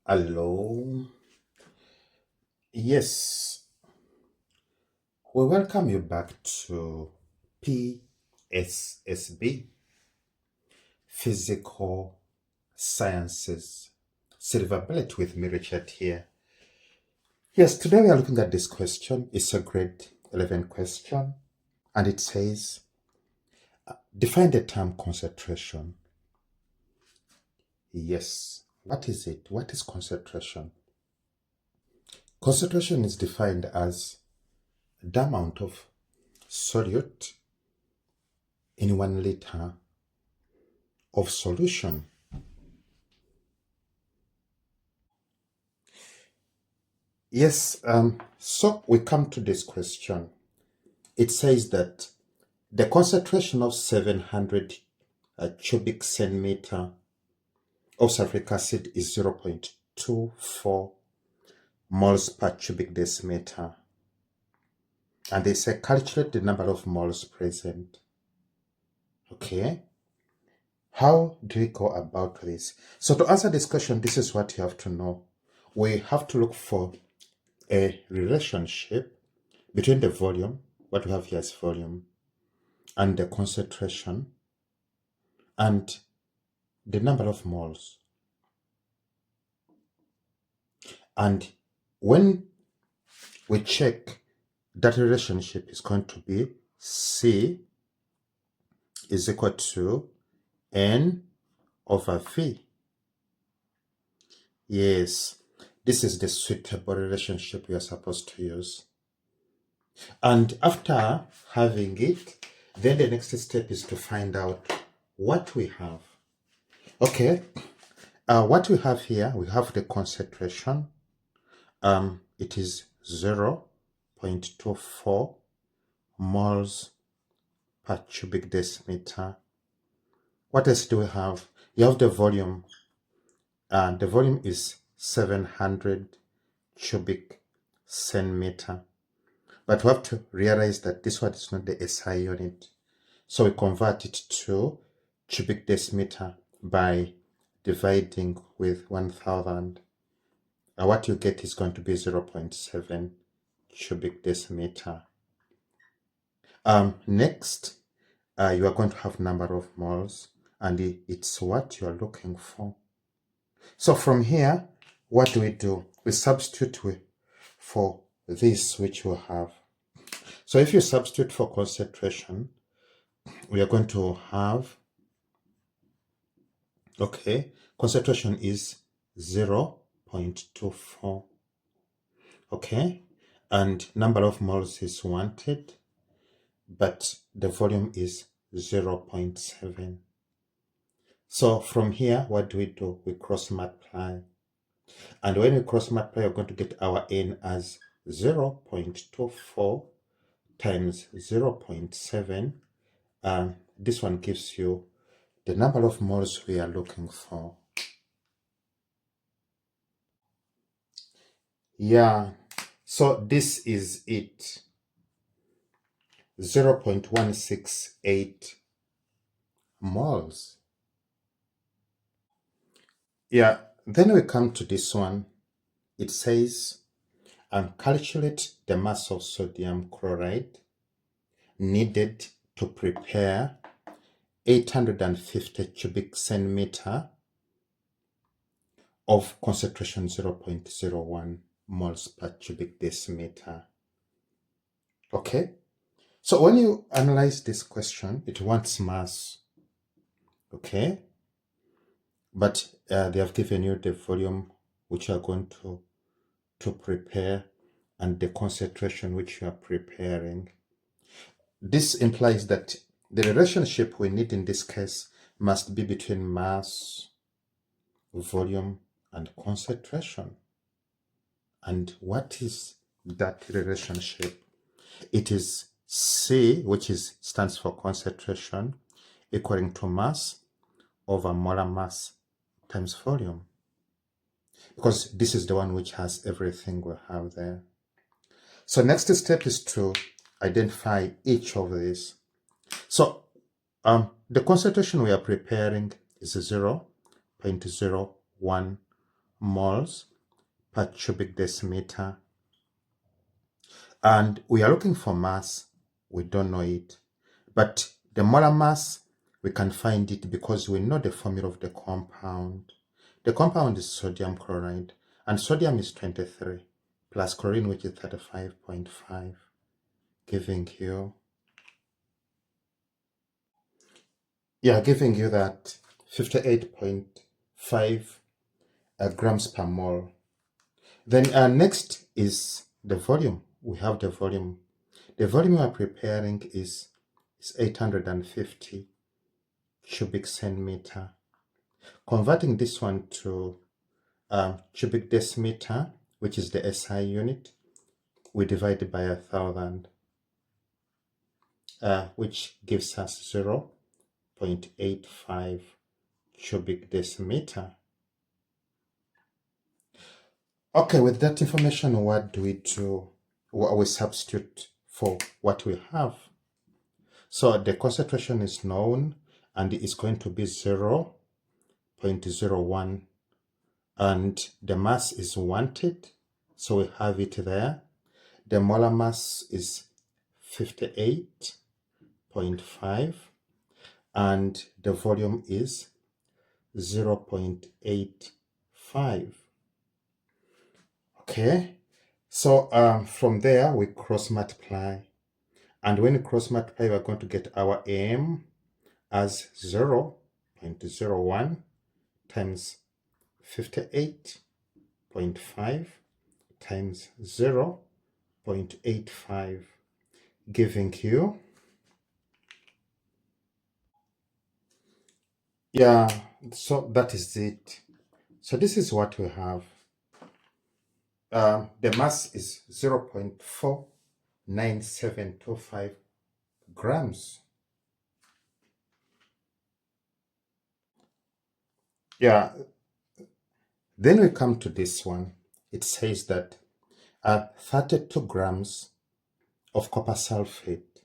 Hello. Yes, we welcome you back to PSSB, Physical Sciences Silver Bullet with me, Richard here. Yes, today we are looking at this question. It's a grade 11 question, and it says, define the term concentration. Yes, what is it? What is concentration? Concentration is defined as the amount of solute in 1 liter of solution. Yes, so we come to this question. It says that the concentration of 700 cubic centimeter of sulfuric acid is 0.24 moles per cubic decimeter. And they say calculate the number of moles present. Okay. How do we go about this? So to answer this question, this is what you have to know. We have to look for a relationship between the volume, what we have here is volume, and the concentration, and the number of moles. And when we check, that relationship is going to be C is equal to N over V. Yes, this is the suitable relationship we are supposed to use. And after having it, then the next step is to find out what we have. Okay, what we have here, we have the concentration. It is 0.24 moles per cubic decimeter. What else do we have? You have the volume. The volume is 700 cubic centimeter. But we have to realize that this one is not the SI unit. So we convert it to cubic decimeter by dividing with 1000. What you get is going to be 0.7 cubic decimeter. Next, you are going to have number of moles, and it's what you are looking for. So from here, what do? We substitute for this which we have. So if you substitute for concentration, we are going to have, okay, concentration is 0.24. Okay, and number of moles is wanted, but the volume is 0.7. So from here, what do? We cross multiply. And when we cross multiply, we're going to get our N as 0.24 times 0.7. This one gives you the number of moles we are looking for. Yeah, so this is it. 0.168 moles. Yeah, then we come to this one. It says, calculate the mass of sodium chloride needed to prepare 850 cubic centimeter of concentration 0.01 moles per cubic decimeter. Okay, so when you analyze this question, it wants mass. Okay, but they have given you the volume which you are going to prepare and the concentration which you are preparing. This implies that the relationship we need in this case must be between mass, volume, and concentration. And what is that relationship? It is C, which stands for concentration, equaling to mass over molar mass times volume. Because this is the one which has everything we have there. So next step is to identify each of these. So the concentration we are preparing is 0.01 moles per cubic decimeter. And we are looking for mass. We don't know it. But the molar mass, we can find it because we know the formula of the compound. The compound is sodium chloride, and sodium is 23, plus chlorine, which is 35.5, giving you, that 58.5 grams per mole. Then next is the volume. We have the volume. The volume we are preparing is 850 cubic centimeter. Converting this one to cubic decimeter, which is the SI unit, we divide by 1,000, which gives us 0.85 cubic decimeter. Okay, with that information, what do we do? What we substitute for what we have. So the concentration is known, and it's going to be 0.01, and the mass is wanted, so we have it there. The molar mass is 58.5, and the volume is 0.85. Okay, so from there we cross multiply, and when we cross multiply, we're going to get our M as 0.01 times 58.5 times 0.85, giving you, so that is it. So this is what we have. The mass is 0.49725 grams. Then we come to this one. It says that 32 grams of copper sulfate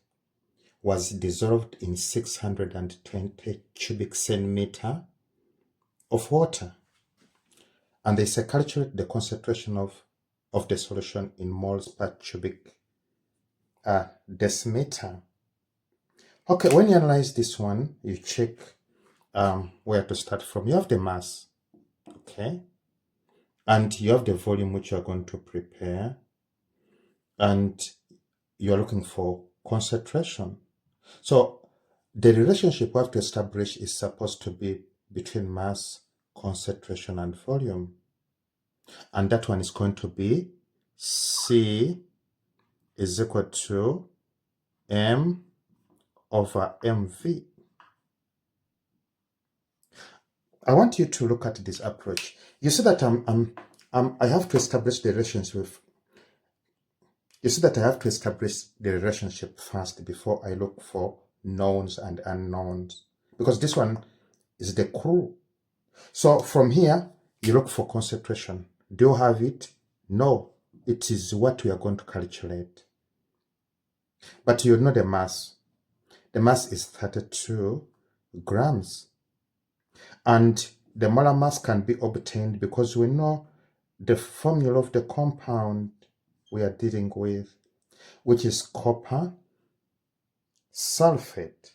was dissolved in 620 cubic centimeter of water. And they say calculate the concentration of the solution in moles per cubic decimeter. Okay, when you analyze this one, you check where to start from. You have the mass, okay, and you have the volume which you are going to prepare, and you are looking for concentration. So the relationship we have to establish is supposed to be between mass, concentration, and volume. And that one is going to be C is equal to M over MV. I want you to look at this approach. You see that I have to establish the relationship. You see that I have to establish the relationship first before I look for knowns and unknowns, because this one is the clue. So from here, you look for concentration. Do you have it? No, it is what we are going to calculate. But you know the mass. The mass is 32 grams. And the molar mass can be obtained because we know the formula of the compound we are dealing with, which is copper sulfate.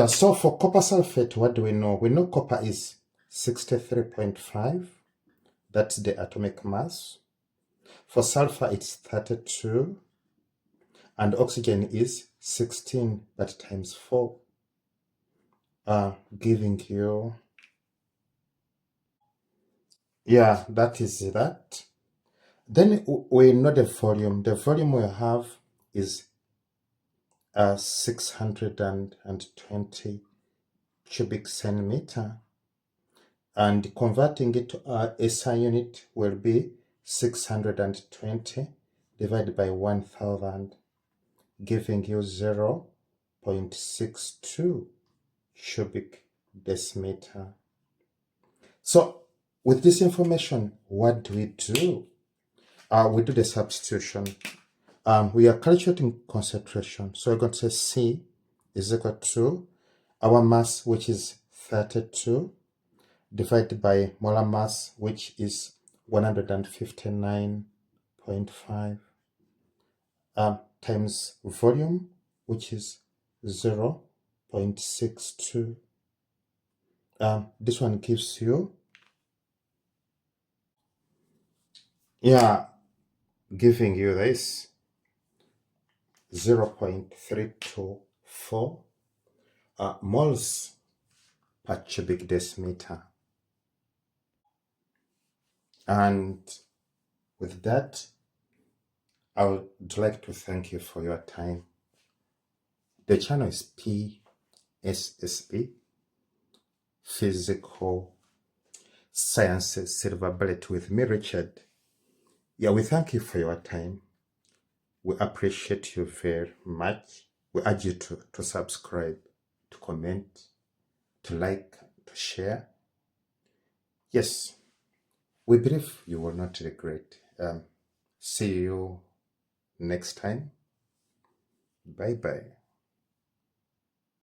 So for copper sulfate, what do we know? We know copper is 63.5. That's the atomic mass. For sulfur, it's 32. And oxygen is 16, that times 4, giving you, that is that. Then we know the volume. The volume we have is 620 cubic centimeter. And converting it to our SI unit will be 620 divided by 1,000, giving you 0.62 cubic decimeter. So with this information, what do we do? We do the substitution. We are calculating concentration. So we're going to say C is equal to our mass, which is 32, divided by molar mass, which is 159.5, times volume, which is 0.62. This one gives you, giving you this 0.324 moles per cubic decimeter. And with that, I would like to thank you for your time. The channel is PSSB, Physical Sciences Silver Bullet, with me, Richard. We thank you for your time. We appreciate you very much. We urge you to subscribe, to comment, to like, to share. Yes, we believe you will not regret. See you next time. Bye-bye.